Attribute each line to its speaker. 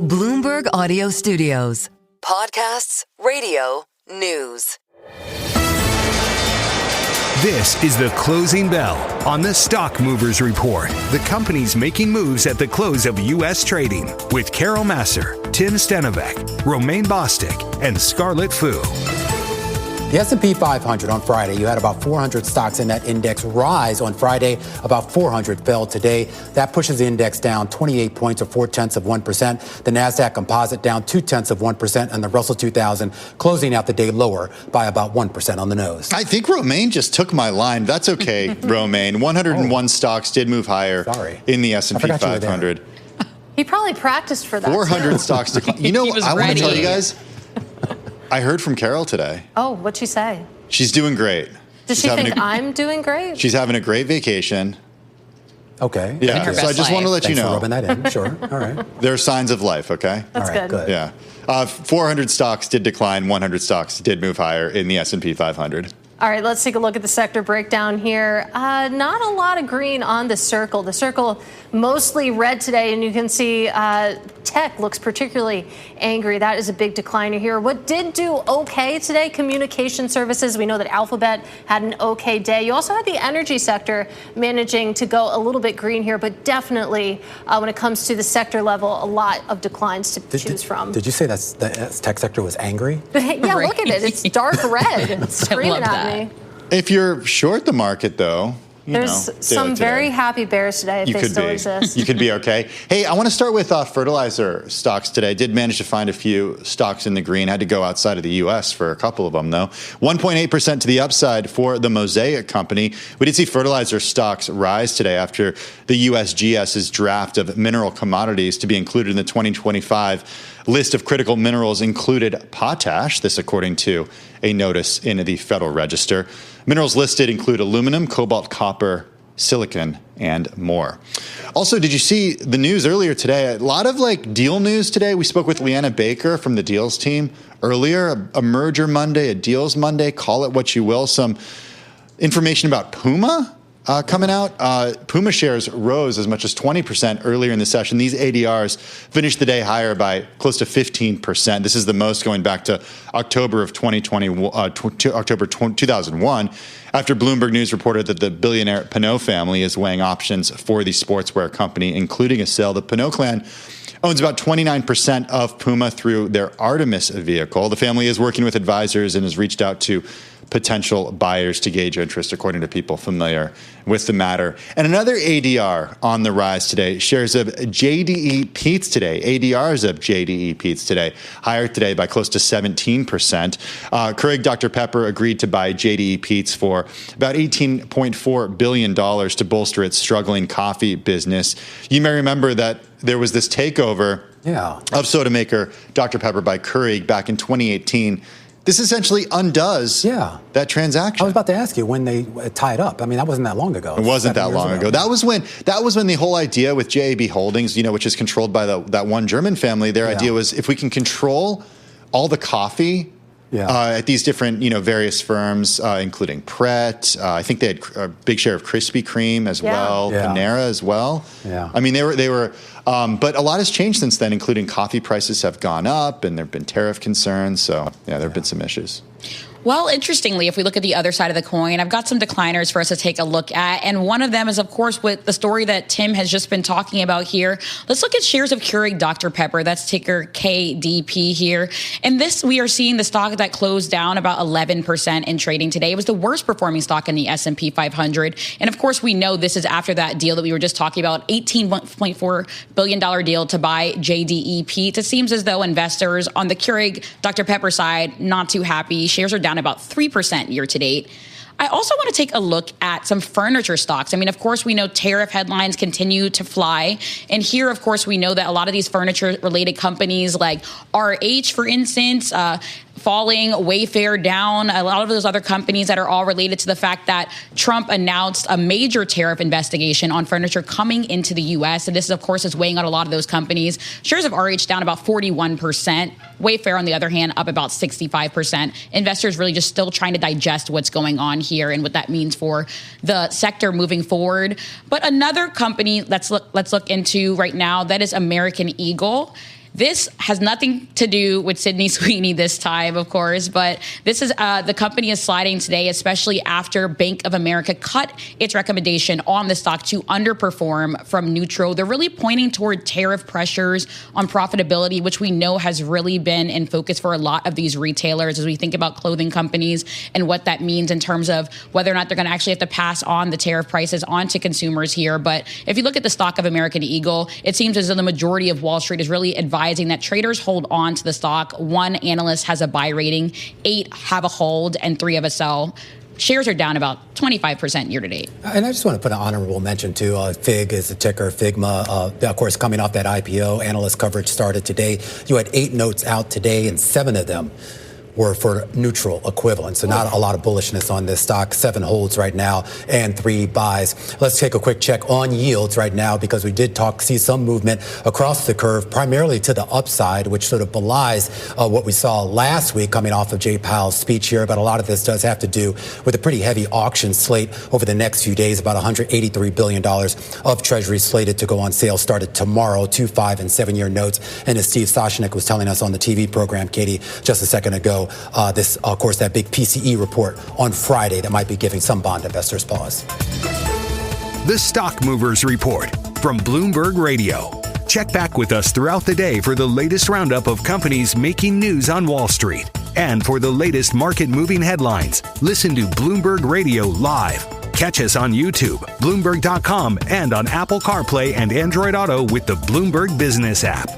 Speaker 1: Bloomberg Audio Studios. Podcasts, radio, news.
Speaker 2: This is the closing bell on the Stock Movers Report. The companies making moves at the close of U.S. trading with Carol Massar, Tim Stenovec, Romaine Bostick, and Scarlett Fu.
Speaker 3: The S&P 500 on Friday, you had about 400 stocks in that index rise on Friday. About 400 fell today. That pushes the index down 28 points or 0.4%. The NASDAQ composite down 0.2%, and the Russell 2000 closing out the day lower by about 1% on the nose.
Speaker 4: I think Romaine just took my line. That's okay, Romaine. 101 stocks did move higher in the S&P 500.
Speaker 5: He probably practiced for that.
Speaker 4: 400 stocks declined. You know, I want to tell you guys, I heard from Carol today.
Speaker 5: Oh, what'd she say?
Speaker 4: She's doing great.
Speaker 5: Does she think I'm doing great?
Speaker 4: She's having a great vacation.
Speaker 3: Okay.
Speaker 4: Yeah, so I just want to let you know.
Speaker 3: Thanks for rubbing that in. Sure. All right.
Speaker 4: There are signs of life, okay?
Speaker 5: That's
Speaker 3: all right, good.
Speaker 4: Yeah. 400 stocks did decline. 100 stocks did move higher in the S&P 500.
Speaker 5: All right, let's take a look at the sector breakdown here. Not a lot of green on the circle. The circle mostly red today, and you can see tech looks particularly angry. That is a big decliner here. What did do okay today? Communication services. We know that Alphabet had an okay day. You also had the energy sector managing to go a little bit green here, but definitely when it comes to the sector level, a lot of declines to choose from.
Speaker 3: Did you say the tech sector was angry?
Speaker 5: Yeah, look at it. It's dark red. It's screaming at me.
Speaker 4: If you're short the market, though,
Speaker 5: there's some very happy bears today if they still exist.
Speaker 4: You could be okay. Hey, I want to start with fertilizer stocks today. I did manage to find a few stocks in the green. Had to go outside of the U.S. for a couple of them, though. 1.8% to the upside for the Mosaic Company. We did see fertilizer stocks rise today after the USGS's draft of mineral commodities to be included in the 2025 list of critical minerals included potash. This according to a notice in the Federal Register. Minerals listed include aluminum, cobalt, copper, silicon, and more. Also, did you see the news earlier today? A lot of deal news today. We spoke with Leanna Baker from the deals team earlier. A merger Monday, a deals Monday, call it what you will. Some information about Puma coming out. Puma shares rose as much as 20% earlier in the session. These ADRs finished the day higher by close to 15%. This is the most going back to October of 2001, after Bloomberg News reported that the billionaire Pinault family is weighing options for the sportswear company, including a sale. The Pinault clan owns about 29% of Puma through their Artemis vehicle. The family is working with advisors and has reached out to potential buyers to gauge interest, according to people familiar with the matter. And another ADR on the rise today. Shares of JDE Peet's today. ADRs of JDE Peet's today. Higher today by close to 17%. Keurig Dr Pepper agreed to buy JDE Peet's for about $18.4 billion to bolster its struggling coffee business. You may remember that there was this takeover of soda maker Dr Pepper by Keurig back in 2018. This essentially undoes that transaction.
Speaker 3: I was about to ask you when they tied up. I mean, that wasn't that long ago.
Speaker 4: It wasn't that long ago. That was when the whole idea with JDEPY Holdings, which is controlled by that one German family, their idea was if we can control all the coffee at these different, various firms, including Pret. I think they had a big share of Krispy Kreme as well, Panera as well. Yeah. I mean, they were. But a lot has changed since then, including coffee prices have gone up and there have been tariff concerns. So, there have been some issues.
Speaker 6: Well, interestingly, if we look at the other side of the coin, I've got some decliners for us to take a look at. And one of them is, of course, with the story that Tim has just been talking about here. Let's look at shares of Keurig Dr Pepper. That's ticker KDP here. And this, we are seeing the stock that closed down about 11% in trading today. It was the worst performing stock in the S&P 500. And of course, we know this is after that deal that we were just talking about, $18.4 billion deal to buy JDEPY. It seems as though investors on the Keurig Dr Pepper side, not too happy. Shares are down about 3% year to date. I also want to take a look at some furniture stocks. I mean, of course, we know tariff headlines continue to fly. And here, of course, we know that a lot of these furniture-related companies like RH, for instance, falling, Wayfair down, a lot of those other companies that are all related to the fact that Trump announced a major tariff investigation on furniture coming into the U.S. And this, of course, is weighing on a lot of those companies. Shares of RH down about 41%. Wayfair, on the other hand, up about 65%. Investors really just still trying to digest what's going on here and what that means for the sector moving forward. But another company let's look into right now, that is American Eagle. This has nothing to do with Sydney Sweeney this time, of course, but this is the company is sliding today, especially after Bank of America cut its recommendation on the stock to underperform from neutral. They're really pointing toward tariff pressures on profitability, which we know has really been in focus for a lot of these retailers as we think about clothing companies and what that means in terms of whether or not they're going to actually have to pass on the tariff prices on to consumers here. But if you look at the stock of American Eagle, it seems as though the majority of Wall Street is really advising that traders hold on to the stock. 1 analyst has a buy rating, 8 have a hold, and 3 have a sell. Shares are down about 25% year to date.
Speaker 3: And I just want to put an honorable mention to FIG is the ticker, Figma. Of course, coming off that IPO, analyst coverage started today. You had 8 notes out today, and 7 of them were for neutral equivalent. So not a lot of bullishness on this stock. 7 holds right now and 3 buys. Let's take a quick check on yields right now because we did see some movement across the curve, primarily to the upside, which sort of belies what we saw last week coming off of Jay Powell's speech here. But a lot of this does have to do with a pretty heavy auction slate over the next few days. About $183 billion of treasuries slated to go on sale started tomorrow, 2, 5, and 7-year notes. And as Steve Soshnick was telling us on the TV program, Katie, just a second ago, this, of course, that big PCE report on Friday that might be giving some bond investors pause.
Speaker 2: The Stock Movers Report from Bloomberg Radio. Check back with us throughout the day for the latest roundup of companies making news on Wall Street. And for the latest market-moving headlines, listen to Bloomberg Radio live. Catch us on YouTube, Bloomberg.com, and on Apple CarPlay and Android Auto with the Bloomberg Business app.